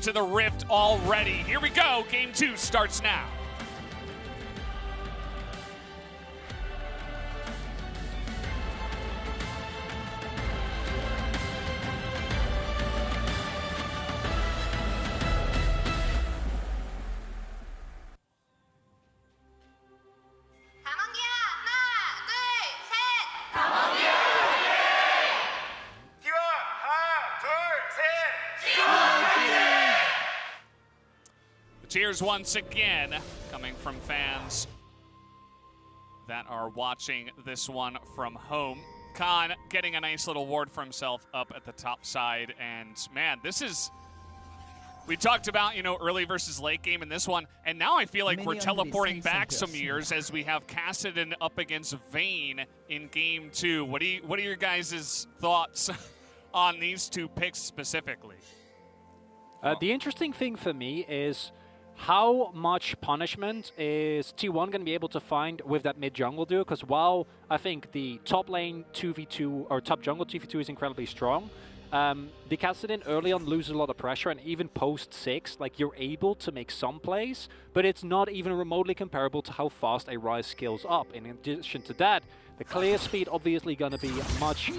To the Rift already. Here we go. Game 2 starts now. Cheers once again, coming from fans that are watching this one from home. Khan getting a nice little ward for himself up at the top side. And man, this is, we talked about, you know, early versus late game in this one. And now I feel like we're teleporting back some years as we have Kassadin up against Vayne in game 2. What are your guys' thoughts on these two picks specifically? The interesting thing for me is how much punishment is T1 going to be able to find with that mid-jungle duo? Because while I think the top lane 2v2 or top jungle 2v2 is incredibly strong, the Kassadin early on loses a lot of pressure, and even post-6, like, you're able to make some plays, but it's not even remotely comparable to how fast a Ryze scales up. In addition to that, the clear speed obviously going to be much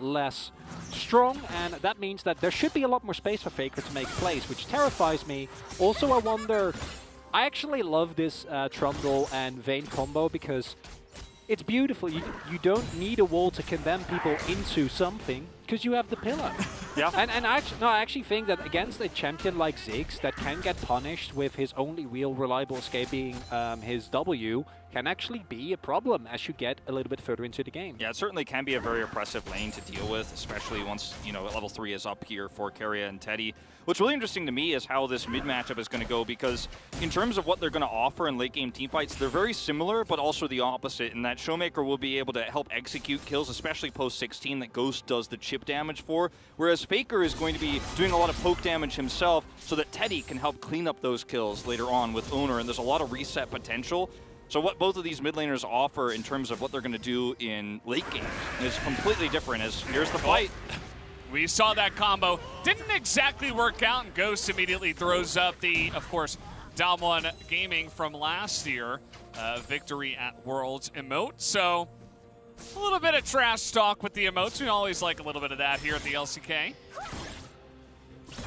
less strong, and that means that there should be a lot more space for Faker to make plays, which terrifies me. Also, I wonder, I actually love this Trundle and Vayne combo because it's beautiful. You don't need a wall to condemn people into something because you have the pillar. Yeah. And I actually think that against a champion like Ziggs that can get punished with his only real reliable escape being his W can actually be a problem as you get a little bit further into the game. Yeah, it certainly can be a very oppressive lane to deal with, especially once, you know, level 3 is up here for Keria and Teddy. What's really interesting to me is how this mid matchup is going to go, because in terms of what they're going to offer in late game teamfights, they're very similar, but also the opposite, in that Showmaker will be able to help execute kills, especially post 16 that Ghost does the chip damage for, whereas Faker is going to be doing a lot of poke damage himself so that Teddy can help clean up those kills later on with Owner, and there's a lot of reset potential. So what both of these mid laners offer in terms of what they're going to do in late game is completely different. As here's the fight. We saw that combo. Didn't exactly work out, and Ghost immediately throws up the, of course, Dom1 Gaming from last year, victory at Worlds emote. So a little bit of trash talk with the emotes. We always like a little bit of that here at the LCK.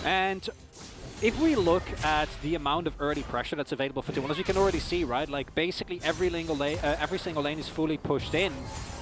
And if we look at the amount of early pressure that's available for T1, as you can already see, right? Like, basically every single lane is fully pushed in,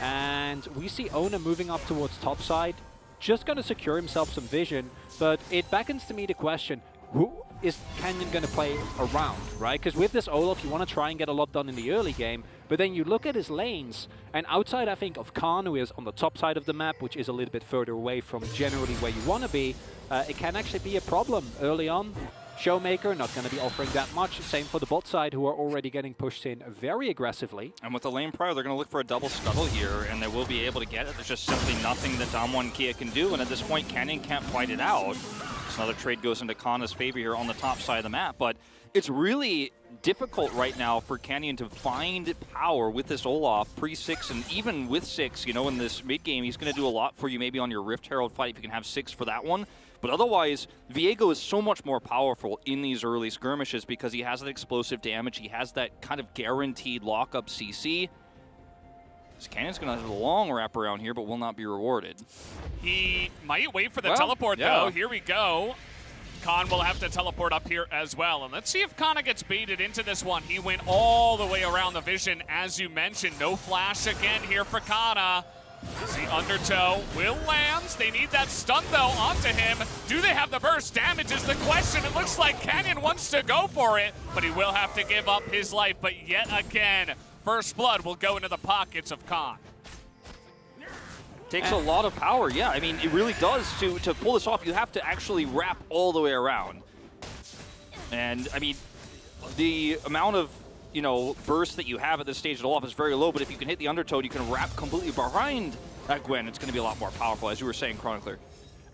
and we see Owner moving up towards top side, just going to secure himself some vision, but it beckons to me the question, who is Canyon going to play around, right? Because with this Olaf, you want to try and get a lot done in the early game, but then you look at his lanes, and outside, I think, of Khan, who is on the top side of the map, which is a little bit further away from generally where you want to be, it can actually be a problem early on. Showmaker not going to be offering that much. Same for the bot side, who are already getting pushed in very aggressively. And with the lane prior, they're going to look for a double scuttle here, and they will be able to get it. There's just simply nothing that Dom1 Kia can do, and at this point, Canyon can't fight it out. So another trade goes into Kana's favor here on the top side of the map, but it's really difficult right now for Canyon to find power with this Olaf pre-6, and even with 6, you know, in this mid-game, he's going to do a lot for you maybe on your Rift Herald fight if you can have 6 for that one. But otherwise, Viego is so much more powerful in these early skirmishes because he has that explosive damage, he has that kind of guaranteed lockup CC. So Canyon's going to have a long wraparound here, but will not be rewarded. He might wait for the teleport, though. Here we go. Khan will have to teleport up here as well. And let's see if Kana gets baited into this one. He went all the way around the vision, as you mentioned. No flash again here for Kana. The undertow will land. They need that stun, though, onto him. Do they have the burst? Damage is the question. It looks like Canyon wants to go for it, but he will have to give up his life. But yet again, First Blood will go into the pockets of Khan. Takes a lot of power, yeah. I mean, it really does. To pull this off, you have to actually wrap all the way around. And, I mean, the amount of, you know, burst that you have at this stage of Olaf is very low, but if you can hit the undertow, you can wrap completely behind that Gwen. It's going to be a lot more powerful, as you were saying, Chronicler.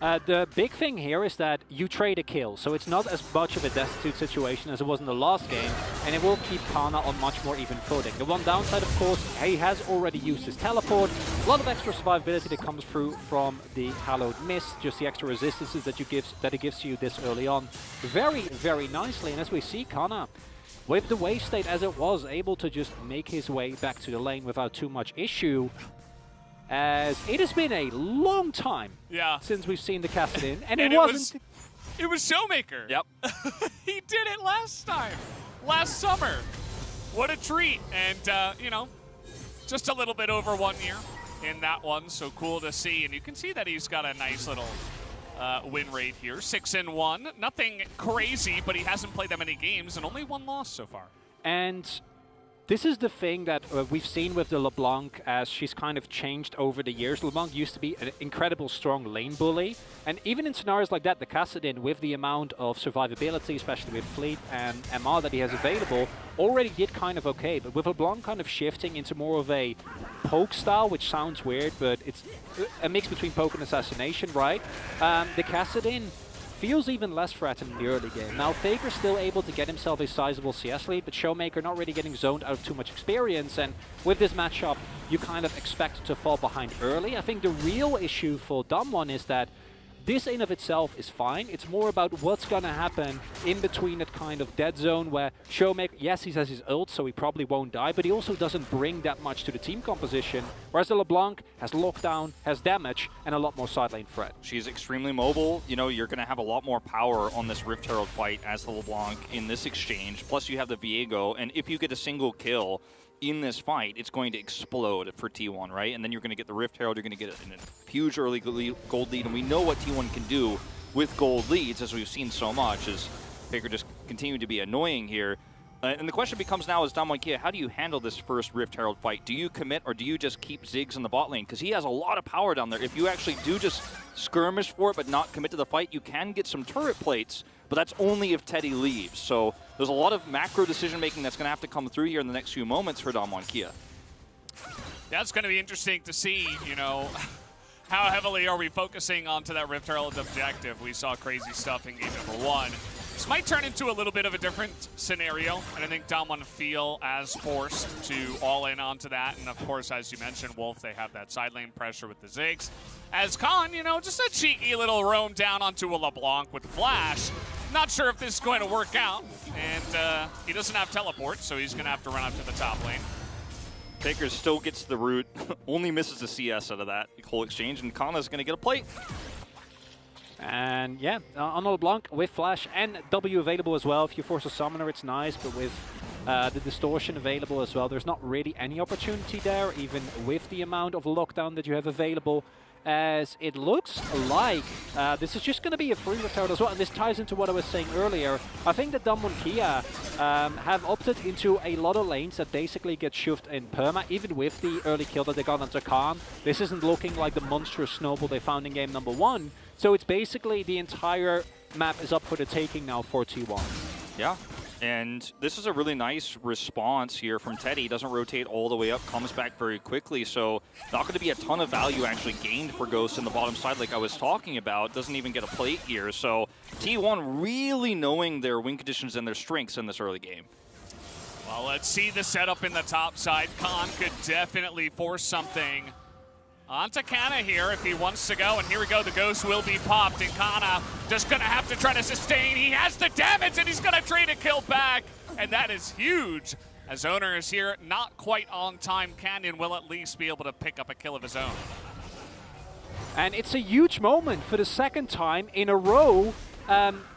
The big thing here is that you trade a kill, so it's not as much of a destitute situation as it was in the last game, and it will keep Kana on much more even footing. The one downside, of course, he has already used his teleport. A lot of extra survivability that comes through from the Hallowed Mist, just the extra resistances that it gives you this early on. Very, very nicely, and as we see, Kana, with the wave state as it was, able to just make his way back to the lane without too much issue. As it has been a long time since we've seen the Kassadin, and it wasn't... It was Showmaker. Yep. He did it last time, last summer. What a treat. And, you know, just a little bit over 1 year in that one, so cool to see. And you can see that he's got a nice little win rate here, 6-1. Nothing crazy, but he hasn't played that many games and only 1 loss so far. And this is the thing that we've seen with the LeBlanc as she's kind of changed over the years. LeBlanc used to be an incredible strong lane bully, and even in scenarios like that, the Kassadin, with the amount of survivability, especially with Fleet and MR that he has available, already did kind of okay. But with LeBlanc kind of shifting into more of a poke style, which sounds weird, but it's a mix between poke and assassination, right? The Kassadin feels even less threatened in the early game. Now, Faker's still able to get himself a sizable CS lead, but Showmaker not really getting zoned out of too much experience, and with this matchup, you kind of expect to fall behind early. I think the real issue for Damwon is that this in of itself is fine. It's more about what's going to happen in between that kind of dead zone where Showmaker, yes, he has his ult, so he probably won't die, but he also doesn't bring that much to the team composition, whereas the LeBlanc has lockdown, has damage, and a lot more side lane threat. She's extremely mobile. You know, you're going to have a lot more power on this Rift Herald fight as the LeBlanc in this exchange. Plus, you have the Viego, and if you get a single kill in this fight, it's going to explode for T1, right? And then you're going to get the Rift Herald, you're going to get a huge early gold lead, and we know what T1 can do with gold leads, as we've seen so much, as Faker just continuing to be annoying here. And the question becomes now is, Damwon Kia, how do you handle this first Rift Herald fight? Do you commit, or do you just keep Ziggs in the bot lane? Because he has a lot of power down there. If you actually do just skirmish for it but not commit to the fight, you can get some turret plates, but that's only if Teddy leaves. So there's a lot of macro decision-making that's going to have to come through here in the next few moments for Damwon Kia. That's going to be interesting to see, you know, how heavily are we focusing onto that Rift Herald objective. We saw crazy stuff in game number 1. This might turn into a little bit of a different scenario, and I think Damwon feel as forced to all in onto that. And of course, as you mentioned, Wolf, they have that side lane pressure with the Ziggs. As Khan, you know, just a cheeky little roam down onto a LeBlanc with Flash. Not sure if this is going to work out, and he doesn't have teleport, so he's going to have to run up to the top lane. Faker still gets the root, only misses the CS out of that whole exchange, and Kana's going to get a plate. And yeah, on LeBlanc with Flash and W available as well. If you force a summoner, it's nice, but with the distortion available as well, there's not really any opportunity there, even with the amount of lockdown that you have available. As it looks like this is just going to be a free Rift Herald as well, and this ties into what I was saying earlier. I think that Damwon Kia have opted into a lot of lanes that basically get shoved in perma, even with the early kill that they got onto Khan. This isn't looking like the monstrous snowball they found in game number 1, so it's basically the entire map is up for the taking now for T1. Yeah. And this is a really nice response here from Teddy. Doesn't rotate all the way up, comes back very quickly. So not going to be a ton of value actually gained for Ghost in the bottom side like I was talking about. Doesn't even get a plate here. So T1 really knowing their win conditions and their strengths in this early game. Well, let's see the setup in the top side. Khan could definitely force something onto Kana here if he wants to go, and here we go, the Ghost will be popped, and Kana just gonna have to try to sustain. He has the damage, and he's gonna trade a kill back, and that is huge. As Owner is here, not quite on time. Canyon will at least be able to pick up a kill of his own. And it's a huge moment for the second time in a row.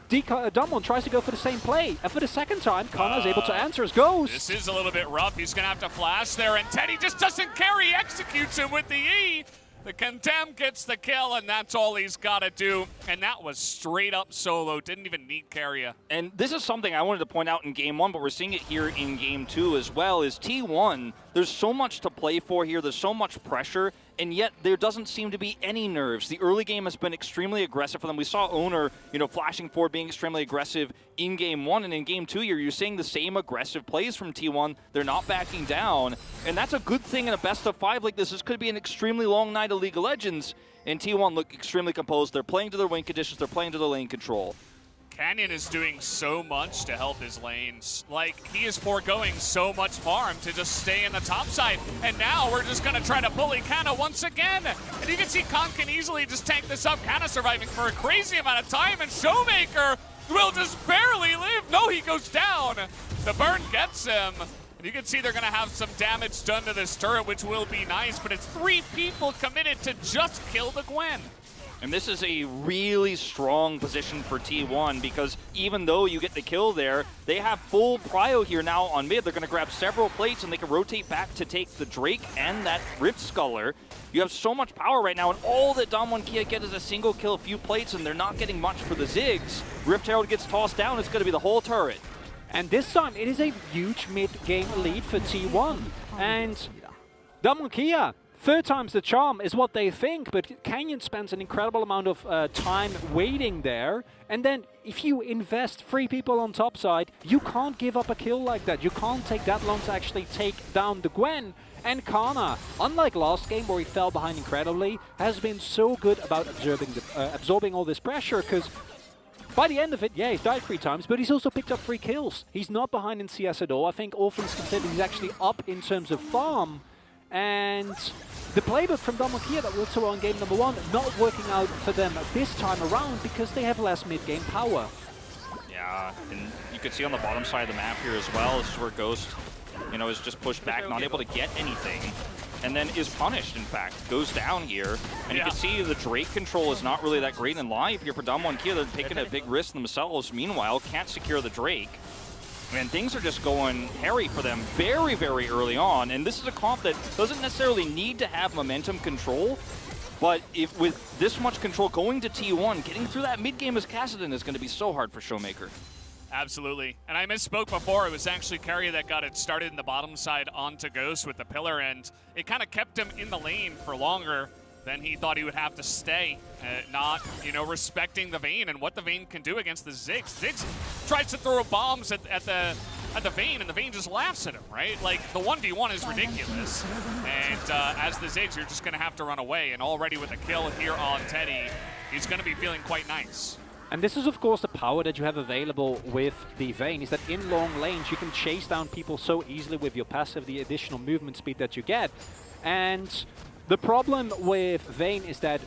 Damwon tries to go for the same play, and for the second time, Kana is able to answer his Ghost. This is a little bit rough. He's going to have to flash there, and Teddy just doesn't care. He executes him with the E. The Condemn gets the kill, and that's all he's got to do. And that was straight up solo. Didn't even need Carrier. And this is something I wanted to point out in Game 1, but we're seeing it here in Game 2 as well, is T1, There's so much to play for here. There's so much pressure, and yet there doesn't seem to be any nerves. The early game has been extremely aggressive for them. We saw Owner, flashing forward, being extremely aggressive in Game 1, and in Game 2 you're seeing the same aggressive plays from T1. They're not backing down, and that's a good thing in a best-of-5 like this. This could be an extremely long night of League of Legends, and T1 look extremely composed. They're playing to their win conditions. They're playing to their lane control. Canyon is doing so much to help his lanes. Like, he is foregoing so much farm to just stay in the top side. And now we're just going to try to bully Kana once again. And you can see Khan can easily just tank this up. Kana surviving for a crazy amount of time. And Showmaker will just barely live. No, he goes down. The burn gets him. And you can see they're going to have some damage done to this turret, which will be nice. But it's 3 people committed to just kill the Gwen. And this is a really strong position for T1 because even though you get the kill there, they have full prio here now on mid. They're going to grab several plates and they can rotate back to take the Drake and that Rift Sculler. You have so much power right now, and all that Damwon Kia get is a single kill, a few plates, and they're not getting much for the Ziggs. Rift Herald gets tossed down, it's going to be the whole turret. And this time, it is a huge mid-game lead for T1. And Damwon Kia, 3rd time's the charm is what they think, but Canyon spends an incredible amount of time waiting there. And then if you invest 3 people on top side, you can't give up a kill like that. You can't take that long to actually take down the Gwen. And Kana, unlike last game where he fell behind incredibly, has been so good about absorbing all this pressure, because by the end of it, yeah, he's died 3 times, but he's also picked up 3 kills. He's not behind in CS at all. I think all things considered, he's actually up in terms of farm. And the playbook from Damwon Kia that worked so well in game number 1, not working out for them this time around because they have less mid-game power. Yeah, and you can see on the bottom side of the map here as well, this is where Ghost, is just pushed back, not able to get anything. And then is punished, in fact. Goes down here, and you can see the Drake control is not really that great in live here for Damwon Kia. They're taking a big risk themselves. Meanwhile, can't secure the Drake. And things are just going hairy for them very, very early on. And this is a comp that doesn't necessarily need to have momentum control, but if with this much control going to T1, getting through that mid-game as Kassadin is going to be so hard for Showmaker. Absolutely. And I misspoke before. It was actually Carrier that got it started in the bottom side onto Ghost with the pillar, and it kind of kept him in the lane for longer than he thought he would have to stay, not, respecting the Vayne and what the Vayne can do against the Ziggs. Ziggs tries to throw bombs at the Vayne, and the Vayne just laughs at him, right? Like, the 1v1 is ridiculous. And as the Ziggs, you're just going to have to run away. And already with a kill here on Teddy, he's going to be feeling quite nice. And this is, of course, the power that you have available with the Vayne, is that in long lanes, you can chase down people so easily with your passive, the additional movement speed that you get. And the problem with Vayne is that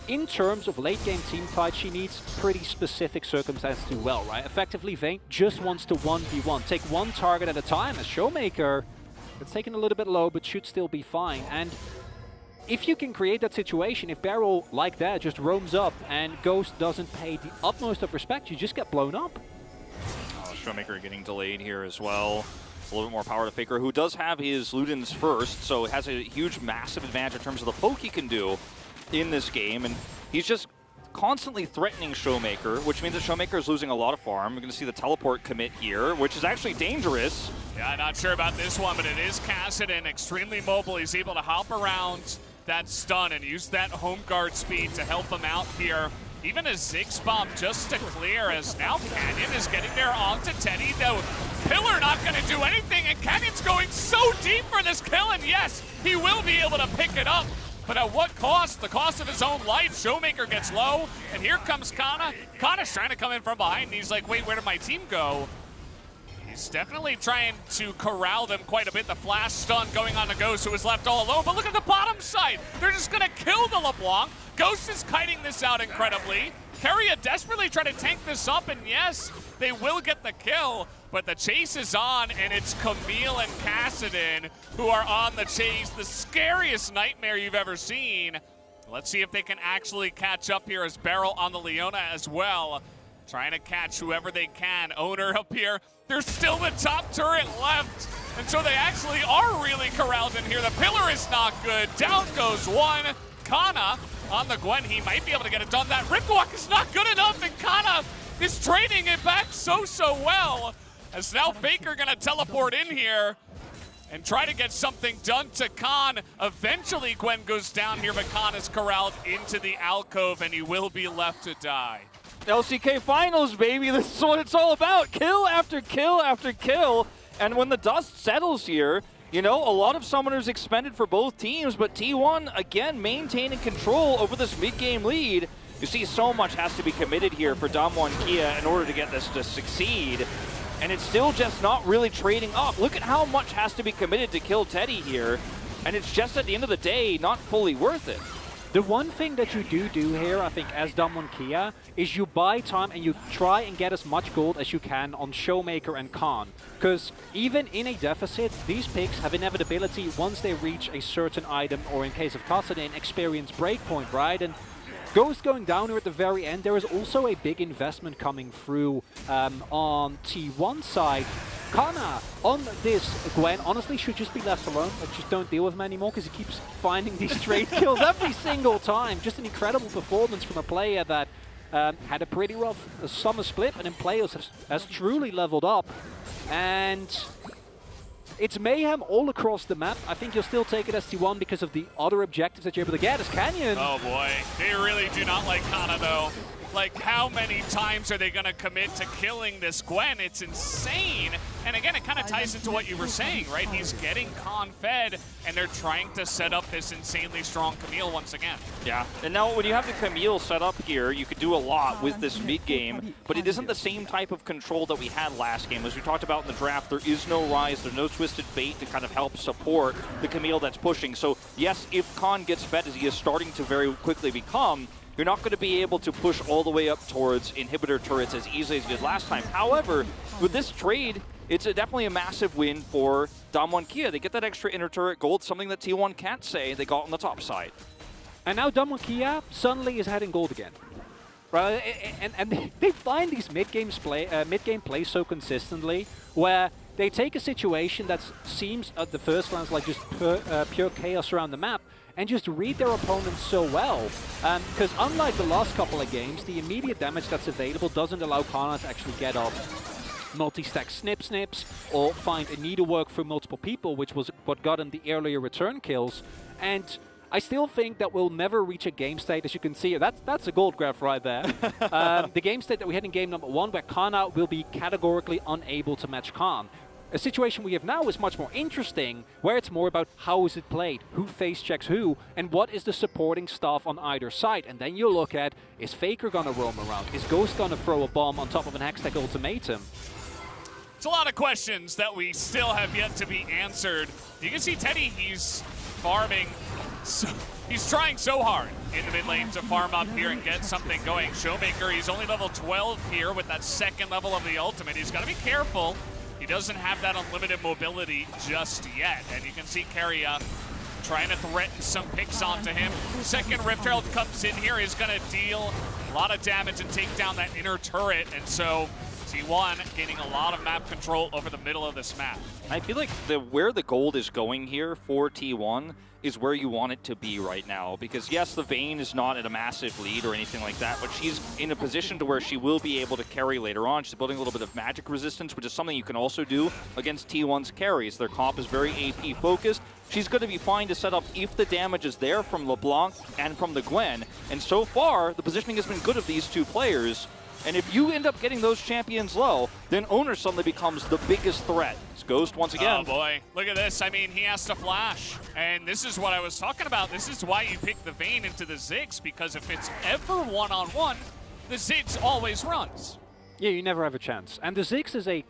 in terms of late game team fight, she needs pretty specific circumstances to do well, right? Effectively, Vayne just wants to 1v1, take 1 target at a time. As Showmaker, it's taken a little bit low, but should still be fine. And if you can create that situation, if Barrel like that just roams up and Ghost doesn't pay the utmost of respect, you just get blown up. Showmaker getting delayed here as well. A little bit more power to Faker, who does have his Ludens first, so has a huge, massive advantage in terms of the poke he can do in this game. And he's just constantly threatening Showmaker, which means that Showmaker is losing a lot of farm. We're going to see the teleport commit here, which is actually dangerous. Yeah, not sure about this one, but it is Kassadin, extremely mobile. He's able to hop around that stun and use that home guard speed to help him out here. Even a Ziggs bomb just to clear, as now Canyon is getting there onto Teddy, though Pillar not going to do anything, and Canyon's going so deep for this kill, and yes, he will be able to pick it up, but at what cost? The cost of his own life. Showmaker gets low, and here comes Kana. Kana's trying to come in from behind, and he's like, wait, where did my team go? He's definitely trying to corral them quite a bit. The flash stun going on to Ghost, who is left all alone. But look at the bottom side. They're just going to kill the LeBlanc. Ghost is kiting this out incredibly. Carrier desperately trying to tank this up, and yes, they will get the kill. But the chase is on, and it's Camille and Kassadin who are on the chase. The scariest nightmare you've ever seen. Let's see if they can actually catch up here, as Barrel on the Leona as well. Trying to catch whoever they can. Owner up here. There's still the top turret left. And so they actually are really corralled in here. The pillar is not good. Down goes one. Kana on the Gwen. He might be able to get it done. That Ripwalk is not good enough, and Kana is trading it back so well. As now Faker gonna teleport in here. and try to get something done to Khan. Eventually, Gwen goes down here, but Khan is corralled into the alcove, and he will be left to die. LCK Finals, baby. This is what it's all about. Kill after kill after kill. And when the dust settles here, you know, a lot of summoners expended for both teams, but T1, again, maintaining control over this mid-game lead. You see so much has to be committed here for Damwon Kia in order to get this to succeed. And it's still just not really trading up. Look at how much has to be committed to kill Teddy here. And it's just at the end of the day, not fully worth it. The one thing that you do here, I think, as Damwon Kia, is you buy time and you try and get as much gold as you can on Showmaker and Khan. Because even in a deficit, these picks have inevitability once they reach a certain item, or in case of Kassadin, experience breakpoint, right? And Ghost going down here at the very end, there is also a big investment coming through on T1 side. Kana on this Gwen honestly should just be left alone. Like, just don't deal with him anymore because he keeps finding these straight kills every single time. Just an incredible performance from a player that had a pretty rough summer split, and in playoffs has truly leveled up. And it's mayhem all across the map. I think you'll still take it as T1 because of the other objectives that you're able to get as Canyon. Oh boy, they really do not like Kana though. Like, how many times are they going to commit to killing this Gwen? It's insane. And again, it kind of ties into what you were saying, right? He's getting Khan fed, and they're trying to set up this insanely strong Camille once again. Yeah, and now when you have the Camille set up here, you could do a lot with this mid-game, but it isn't the same type of control that we had last game. As we talked about in the draft, there is no Rise, there's no Twisted Fate to kind of help support the Camille that's pushing. So yes, if Khan gets fed, as he is starting to very quickly become, you're not going to be able to push all the way up towards inhibitor turrets as easily as you did last time. However, with this trade, it's definitely a massive win for Damwon Kia. They get that extra inner turret gold, something that T1 can't say they got on the top side. And now Damwon Kia suddenly is heading gold again. Right? And they find these mid-game plays so consistently where they take a situation that seems at the first glance like just pure chaos around the map, and just read their opponents so well. Because unlike the last couple of games, the immediate damage that's available doesn't allow Kana to actually get off multi-stack snips or find a needlework for multiple people, which was what got him the earlier return kills. And I still think that we'll never reach a game state, as you can see. That's a gold graph right there. The game state that we had in game number 1, where Kana will be categorically unable to match Khan. A situation we have now is much more interesting, where it's more about how is it played, who face checks who, and what is the supporting stuff on either side. And then you look at, is Faker going to roam around? Is Ghost going to throw a bomb on top of an Hextech ultimatum? It's a lot of questions that we still have yet to be answered. You can see Teddy, he's farming. He's trying so hard in the mid lane to farm up here and get something going. Showmaker, he's only level 12 here with that second level of the ultimate. He's got to be careful. He doesn't have that unlimited mobility just yet. And you can see Keria trying to threaten some picks onto him. Second Rift Herald comes in here. He's going to deal a lot of damage and take down that inner turret. And so T1 gaining a lot of map control over the middle of this map. I feel like where the gold is going here for T1 is where you want it to be right now. Because yes, the Vayne is not at a massive lead or anything like that, but she's in a position to where she will be able to carry later on. She's building a little bit of magic resistance, which is something you can also do against T1's carries. Their comp is very AP focused. She's going to be fine to set up if the damage is there from LeBlanc and from the Gwen. And so far, the positioning has been good of these two players. And if you end up getting those champions low, then Owner suddenly becomes the biggest threat. It's Ghost once again. Oh boy, look at this. I mean, he has to flash. And this is what I was talking about. This is why you pick the Vayne into the Ziggs, because if it's ever one-on-one, the Ziggs always runs. Yeah, you never have a chance. And the Ziggs is a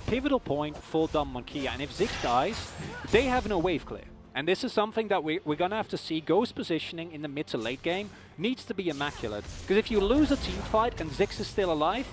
pivotal point for Damwon Kia. And if Ziggs dies, they have no wave clear. And this is something that we're going to have to see. Ghost positioning in the mid to late game needs to be immaculate. Because if you lose a team fight and Ziggs is still alive,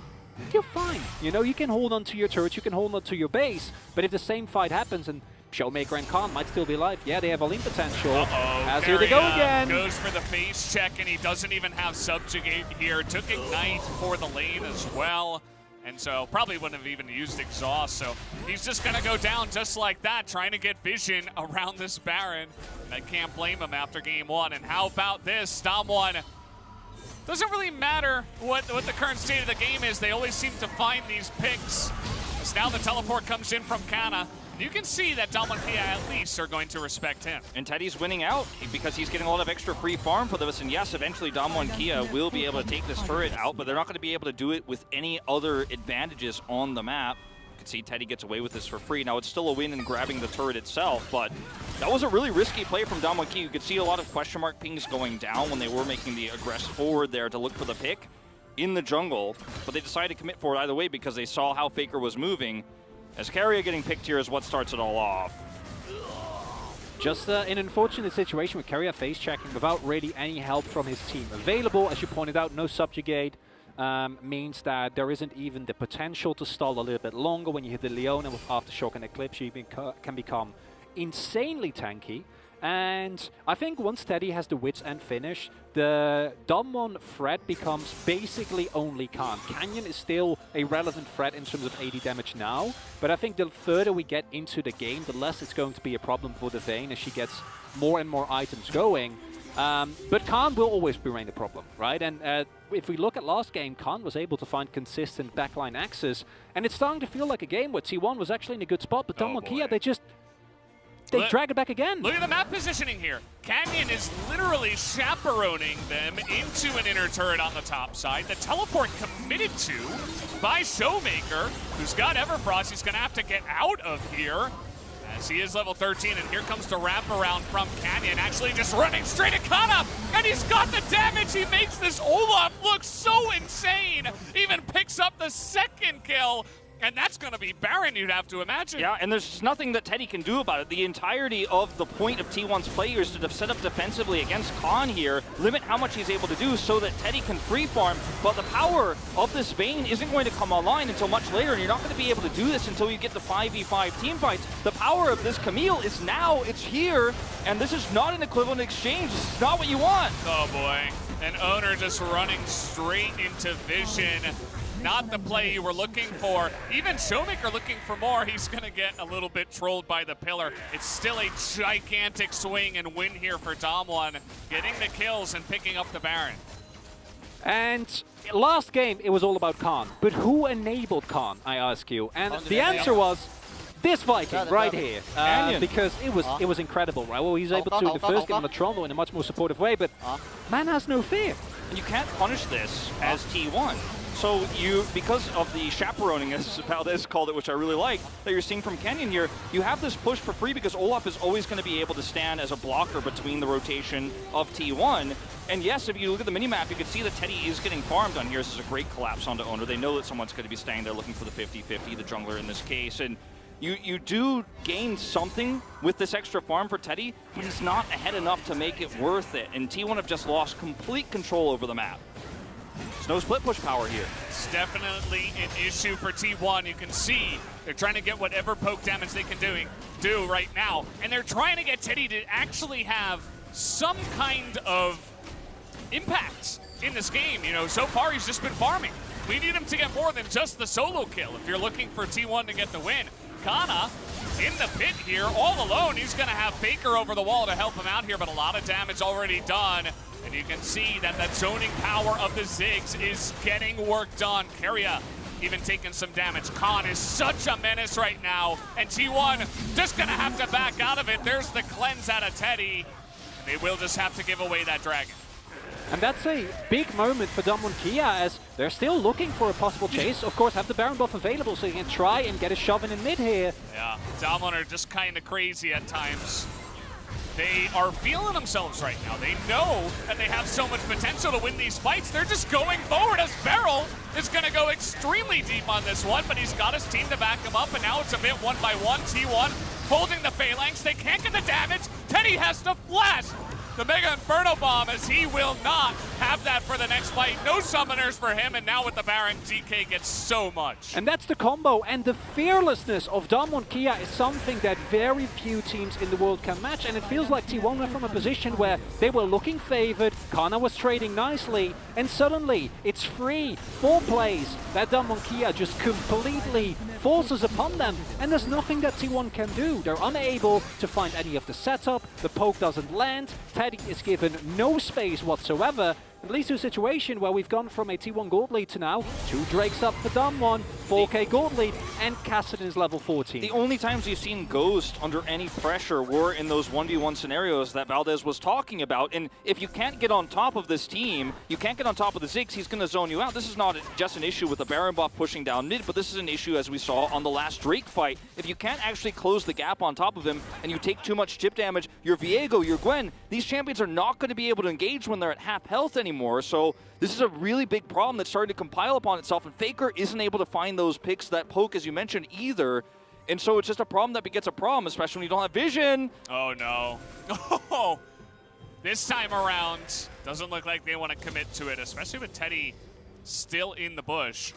you're fine. You know, you can hold on to your turrets, you can hold on to your base, but if the same fight happens and Showmaker and Khan might still be alive, yeah, they have Olim potential. As here they go again. Goes for the face check, and he doesn't even have Subjugate here. Took Ignite for the lane as well. And so probably wouldn't have even used Exhaust. So he's just going to go down just like that, trying to get vision around this Baron. And I can't blame him after game 1. And how about this? Damwon, doesn't really matter what the current state of the game is. They always seem to find these picks. As now the teleport comes in from Kana. You can see that Kia at least are going to respect him. And Teddy's winning out because he's getting a lot of extra free farm for this. And yes, eventually Kia will be able to take this turret out, but they're not going to be able to do it with any other advantages on the map. You can see Teddy gets away with this for free. Now, it's still a win in grabbing the turret itself, but that was a really risky play from Kia. You could see a lot of question mark pings going down when they were making the aggressive forward there to look for the pick in the jungle, but they decided to commit for it either way because they saw how Faker was moving. As Carrier getting picked here is what starts it all off. Just an unfortunate situation with Carrier face checking without really any help from his team available. As you pointed out, no subjugate means that there isn't even the potential to stall a little bit longer. When you hit the Leona with Aftershock and Eclipse, you can become insanely tanky. And I think once Teddy has the Wits End finish, the Damwon threat becomes basically only Khan. Canyon is still a relevant threat in terms of AD damage now, but I think the further we get into the game, the less it's going to be a problem for the Vayne as she gets more and more items going. But Khan will always remain a problem, right? And if we look at last game, Khan was able to find consistent backline access, and it's starting to feel like a game where T1 was actually in a good spot, but Damwon Kia, they drag it back again. Look at the map positioning here. Canyon is literally chaperoning them into an inner turret on the top side. The teleport committed to by Showmaker, who's got Everfrost. He's going to have to get out of here as he is level 13. And here comes the wraparound from Canyon, actually just running straight at Kana. And he's got the damage. He makes this Olaf look so insane. Even picks up the second kill. And that's going to be Baron, you'd have to imagine. Yeah, and there's nothing that Teddy can do about it. The entirety of the point of T1's players to set up defensively against Khan here, limit how much he's able to do so that Teddy can free farm. But the power of this Vayne isn't going to come online until much later, and you're not going to be able to do this until you get the 5v5 team fights. The power of this Camille is now, it's here, and this is not an equivalent exchange. This is not what you want. Oh boy, an owner just running straight into vision. Not the play you were looking for. Even Showmaker looking for more. He's going to get a little bit trolled by the pillar. It's still a gigantic swing and win here for Damwon, getting the kills and picking up the Baron. And last game, it was all about Khan. But who enabled Khan, I ask you? And the answer was this Viking right here. Because it was incredible, right? Well, he's able to first get on the Trundle in a much more supportive way, but man has no fear. And you can't punish this as T1. So you, because of the chaperoning, as Valdez called it, which I really like, that you're seeing from Canyon here, you have this push for free because Olaf is always going to be able to stand as a blocker between the rotation of T1. And yes, if you look at the minimap, you can see that Teddy is getting farmed on here. This is a great collapse onto Owner. They know that someone's going to be staying there looking for the 50-50, the jungler in this case. And you do gain something with this extra farm for Teddy, but it's not ahead enough to make it worth it. And T1 have just lost complete control over the map. There's no split push power here. It's definitely an issue for T1. You can see they're trying to get whatever poke damage they can do right now. And they're trying to get Teddy to actually have some kind of impact in this game. You know, so far he's just been farming. We need him to get more than just the solo kill if you're looking for T1 to get the win. Kana in the pit here, all alone. He's going to have Faker over the wall to help him out here, but a lot of damage already done. And you can see that that zoning power of the Ziggs is getting work done. Carrier even taking some damage. Khan is such a menace right now. And T1 just going to have to back out of it. There's the cleanse out of Teddy. And they will just have to give away that dragon. And that's a big moment for Damwon Kia as they're still looking for a possible chase. Of course, have the Baron buff available so you can try and get a shove in mid here. Yeah, Damwon are just kind of crazy at times. They are feeling themselves right now. They know that they have so much potential to win these fights. They're just going forward as Beryl is going to go extremely deep on this one, but he's got his team to back him up, and now it's a bit one by one. T1 holding the Phalanx. They can't get the damage. Teddy has to flash the Mega Inferno Bomb as he will not have that for the next fight. No summoners for him, and now with the Baron, DK gets so much. And that's the combo, and the fearlessness of Damwon Kia is something that very few teams in the world can match, and it feels like T1 were from a position where they were looking favored, Kana was trading nicely, and suddenly it's free, 4 plays that Damwon Kia just completely forces upon them, and there's nothing that T1 can do. They're unable to find any of the setup, the poke doesn't land, Teddy is given no space whatsoever, It leads to a situation where we've gone from a T1 gold lead to now 2 Drakes up for Damwon, 4K gold lead, and Kassadin is level 14. The only times you've seen Ghost under any pressure were in those 1v1 scenarios that Valdez was talking about. And if you can't get on top of this team, you can't get on top of the Ziggs, he's going to zone you out. This is not just an issue with the Baron buff pushing down mid, but this is an issue as we saw on the last Drake fight. If you can't actually close the gap on top of him and you take too much chip damage, your Viego, your Gwen, these champions are not going to be able to engage when they're at half health anymore. So this is a really big problem that's starting to compile upon itself, and Faker isn't able to find those picks that poke, as you mentioned, either. And so it's just a problem that begets a problem, especially when you don't have vision. Oh, no. Oh, this time around, doesn't look like they want to commit to it, especially with Teddy still in the bush.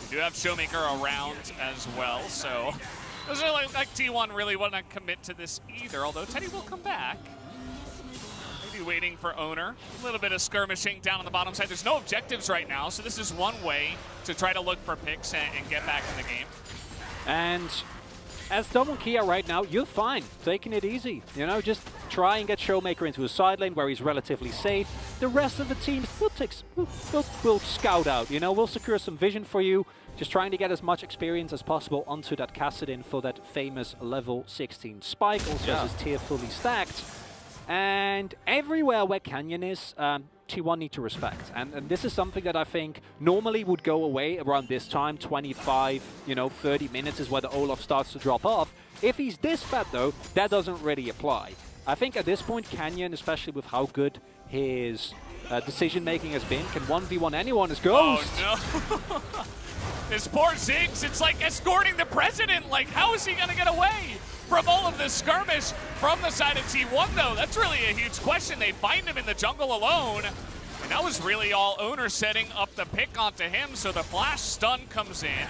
We do have Showmaker around as well, so it doesn't look like T1 really want to commit to this either, although Teddy will come back. Maybe waiting for Owner. A little bit of skirmishing down on the bottom side. There's no objectives right now, so this is one way to try to look for picks and get back in the game. And as Damwon Kia right now, you're fine, taking it easy. You know, just try and get Showmaker into a side lane where he's relatively safe. The rest of the teams we'll scout out, you know, we'll secure some vision for you. Just trying to get as much experience as possible onto that Kassadin for that famous level 16 spike, also as his tier fully stacked. And everywhere where Canyon is, T1 need to respect. And this is something that I think normally would go away around this time, 25, 30 minutes is where the Olaf starts to drop off. If he's this bad though, that doesn't really apply. I think at this point, Canyon, especially with how good his decision-making has been, can 1v1 anyone as Ghost. Oh no. This poor Ziggs, it's like escorting the president. Like, how is he gonna get away from all of this skirmish from the side of T1 though? That's really a huge question. They find him in the jungle alone. And that was really all Owner setting up the pick onto him, so the flash stun comes in.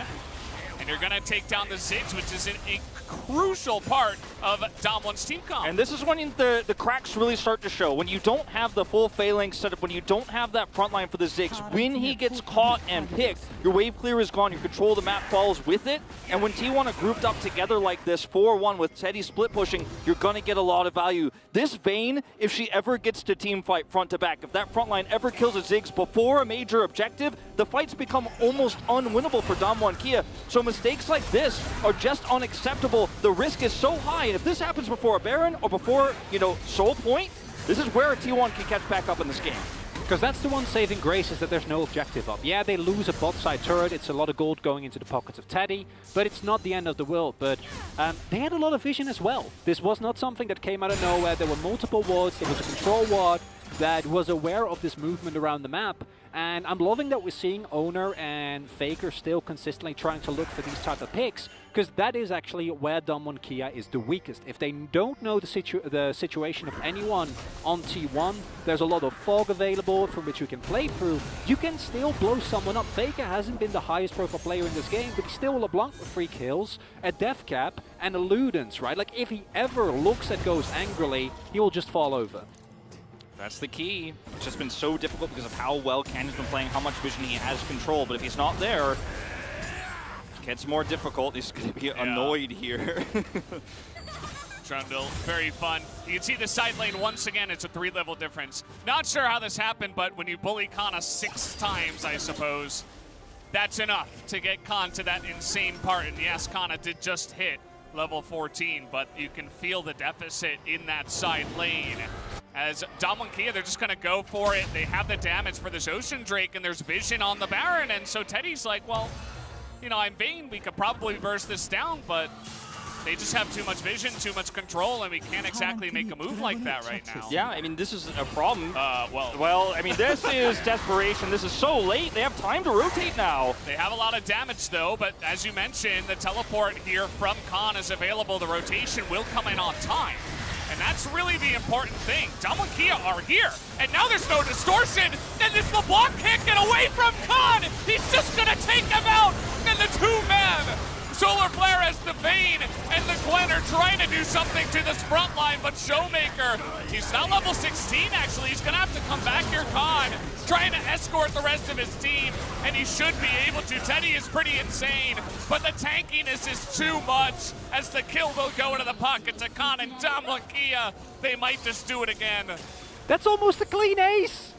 And you're gonna take down the Ziggs, which is a crucial part of Damwon's team comp. And this is when the cracks really start to show. When you don't have the full phalanx setup, when you don't have that front line for the Ziggs, when he gets caught and picked, your wave clear is gone, your control of the map falls with it. And when T1 are grouped up together like this, 4-1 with Teddy split pushing, you're gonna get a lot of value. This Vayne, if she ever gets to team fight front to back, if that front line ever kills a Ziggs before a major objective, the fights become almost unwinnable for Damwon Kia. So mistakes like this are just unacceptable. The risk is so high, and if this happens before a Baron or before, Soul Point, this is where T1 can catch back up in this game. Because that's the one saving grace, is that there's no objective up. Yeah, they lose a bot side turret, it's a lot of gold going into the pockets of Teddy, but it's not the end of the world. But they had a lot of vision as well. This was not something that came out of nowhere. There were multiple wards, there was a control ward that was aware of this movement around the map. And I'm loving that we're seeing Owner and Faker still consistently trying to look for these type of picks, because that is actually where Damwon Kia is the weakest. If they don't know the situation of anyone on T1, there's a lot of fog available from which you can play through. You can still blow someone up. Faker hasn't been the highest profile player in this game, but he's still LeBlanc with 3 kills, a death cap, and a Ludens, right? Like, if he ever looks at Ghost angrily, he will just fall over. That's the key. It's just been so difficult because of how well Canyon's been playing, how much vision he has control. But if he's not there, it gets more difficult. He's going to be annoyed here. Trundle, very fun. You can see the side lane once again. It's a 3-level difference. Not sure how this happened, but when you bully Kana 6 times, I suppose, that's enough to get Khan to that insane part. And yes, Kana did just hit level 14, but you can feel the deficit in that side lane. As Damwon Kia, they're just going to go for it. They have the damage for this Ocean Drake, and there's vision on the Baron. And so Teddy's like, well, I'm Vayne. We could probably burst this down, but they just have too much vision, too much control, and we can't exactly make a move like that right now. Yeah, I mean, this is a problem. Well, I mean, this is desperation. This is so late. They have time to rotate now. They have a lot of damage, though, but as you mentioned, the teleport here from Khan is available. The rotation will come in on time. And that's really the important thing. Damwon Kia are here, and now there's no distortion, and this LeBlanc can't get away from Khan! He's just gonna take him out, and the 2-man! Solar Flare as the Vayne and the Gwen are trying to do something to this front line, but Showmaker, he's now level 16 actually. He's gonna have to come back here, Khan, trying to escort the rest of his team, and he should be able to. Teddy is pretty insane, but the tankiness is too much as the kill will go into the pocket to Khan, and Damwon Kia, they might just do it again. That's almost a clean ace!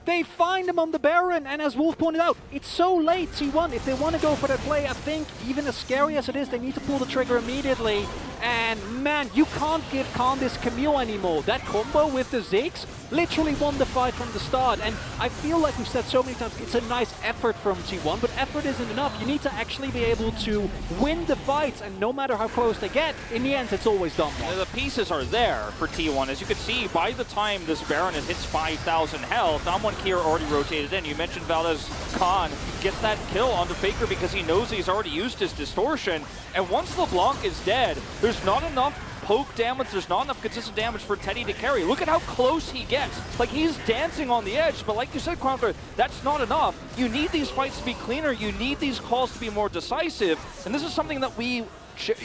They find him on the Baron, and as Wolf pointed out, it's so late, T1. If they want to go for that play, I think, even as scary as it is, they need to pull the trigger immediately. And man, you can't give Khan this Camille anymore. That combo with the Ziggs literally won the fight from the start. And I feel like we've said so many times, it's a nice effort from T1, but effort isn't enough. You need to actually be able to win the fights, and no matter how close they get, in the end, it's always done. The pieces are there for T1. As you can see, by the time this Baron hits 5,000 health, Damwon Kia already rotated in. You mentioned Valdez Khan gets that kill onto Faker because he knows he's already used his distortion. And once LeBlanc is dead, there's not enough poke damage, there's not enough consistent damage for Teddy to carry. Look at how close he gets. Like, he's dancing on the edge, but like you said, Chronicler, that's not enough. You need these fights to be cleaner, you need these calls to be more decisive, and this is something that we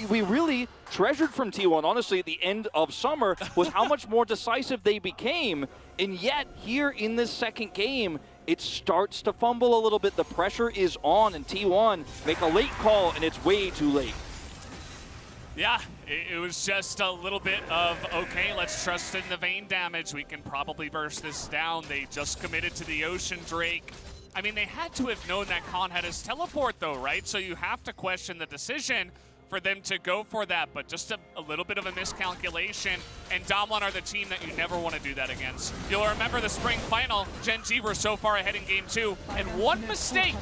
really treasured from T1, honestly, at the end of summer, was how much more decisive they became. And yet, here in this second game, it starts to fumble a little bit. The pressure is on, and T1 make a late call, and it's way too late. Yeah, it was just a little bit of, okay, let's trust in the Vayne damage. We can probably burst this down. They just committed to the Ocean Drake. I mean, they had to have known that Khan had his teleport, though, right? So you have to question the decision for them to go for that, but just a little bit of a miscalculation, and Damwon are the team that you never want to do that against. You'll remember the spring final, Gen G were so far ahead in game 2, and one mistake,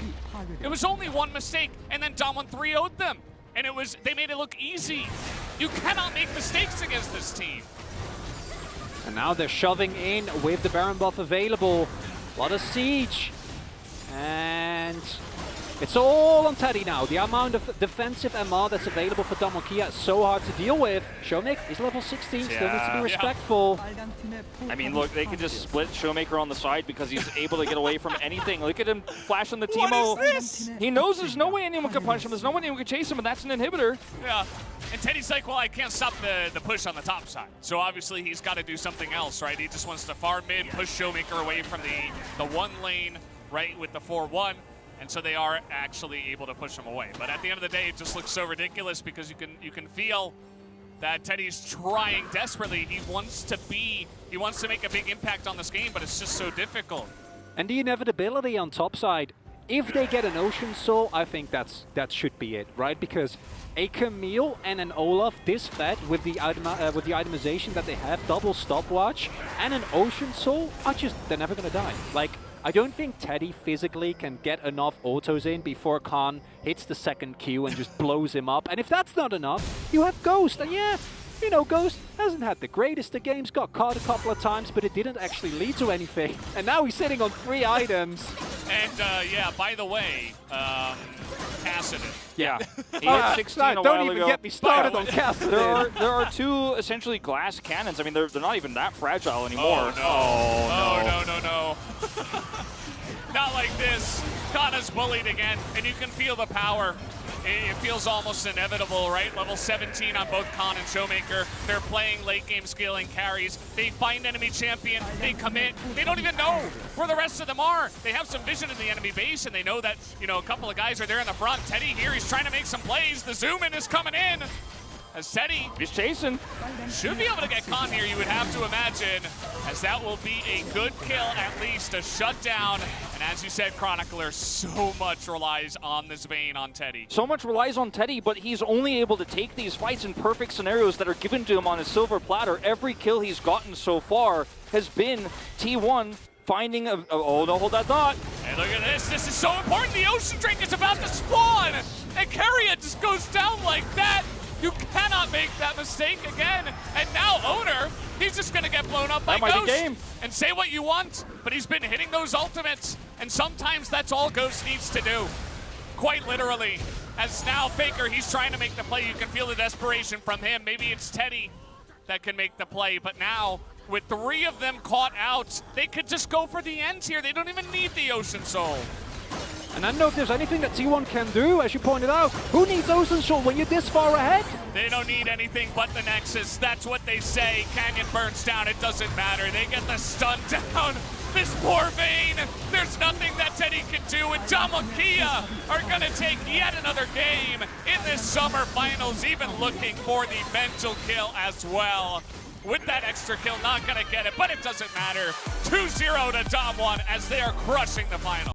it was only one mistake, and then Damwon 3-0'd them, and they made it look easy. You cannot make mistakes against this team. And now they're shoving in with the Baron buff available. A lot of siege, and it's all on Teddy now. The amount of defensive MR that's available for Damwon Kia is so hard to deal with. Showmaker is level 16, still needs to be respectful. I mean, look, they can just split Showmaker on the side because he's able to get away from anything. Look at him flashing the Teemo. What is this? He knows there's no way anyone can punch him. There's no way anyone can chase him, and that's an inhibitor. Yeah, and Teddy's like, well, I can't stop the push on the top side. So obviously he's got to do something else, right? He just wants to farm mid, push Showmaker away from the one lane, right, with the 4-1. And so they are actually able to push him away. But at the end of the day, it just looks so ridiculous because you can feel that Teddy's trying desperately. He wants to make a big impact on this game, but it's just so difficult. And the inevitability on top side, if they get an Ocean Soul, I think that should be it, right? Because a Camille and an Olaf this fed with the itemization that they have, double stopwatch, and an Ocean Soul, they're never gonna die. Like, I don't think Teddy physically can get enough autos in before Khan hits the second Q and just blows him up. And if that's not enough, you have Ghost. And yeah, you know, Ghost hasn't had the greatest of games, got caught a couple of times, but it didn't actually lead to anything. And now he's sitting on 3 items. And yeah, by the way, Cassidy. Yeah, he hit 16 a while Don't even ago. get me started on Cassidy. There are 2 essentially glass cannons. I mean, they're not even that fragile anymore. Oh, no. Not like this. Kana's bullied again, and you can feel the power. It feels almost inevitable, right? Level 17 on both Khan and Showmaker. They're playing late game scaling carries. They find enemy champion, they commit. They don't even know where the rest of them are. They have some vision in the enemy base, and they know that, you know, a couple of guys are there in the front. Teddy here, he's trying to make some plays. The zoom in is coming in. As Teddy He's chasing. should be able to get Khan here, you would have to imagine, as that will be a good kill, at least a shutdown. And as you said, Chronicler, so much relies on this Vayne on Teddy. So much relies on Teddy, but he's only able to take these fights in perfect scenarios that are given to him on his silver platter. Every kill he's gotten so far has been T1 finding a... Oh, no, hold that thought. And look at this. This is so important. The Ocean Drake is about to spawn. And Carrier just goes down like that. You cannot make that mistake again. And now Owner, he's just going to get blown up by Ghost. And say what you want, but he's been hitting those ultimates. And sometimes that's all Ghost needs to do. Quite literally. As now Faker, he's trying to make the play. You can feel the desperation from him. Maybe it's Teddy that can make the play. But now, with 3 of them caught out, they could just go for the end here. They don't even need the Ocean Soul. And I don't know if there's anything that T1 can do, as you pointed out. Who needs Ocean Soul when you're this far ahead? They don't need anything but the Nexus. That's what they say. Canyon burns down. It doesn't matter. They get the stun down. This poor Vayne. There's nothing that Teddy can do. And Damwon Kia are going to take yet another game in this summer finals, even looking for the mental kill as well. with that extra kill, not gonna get it, but it doesn't matter. 2-0 to Dom1 as they are crushing the final.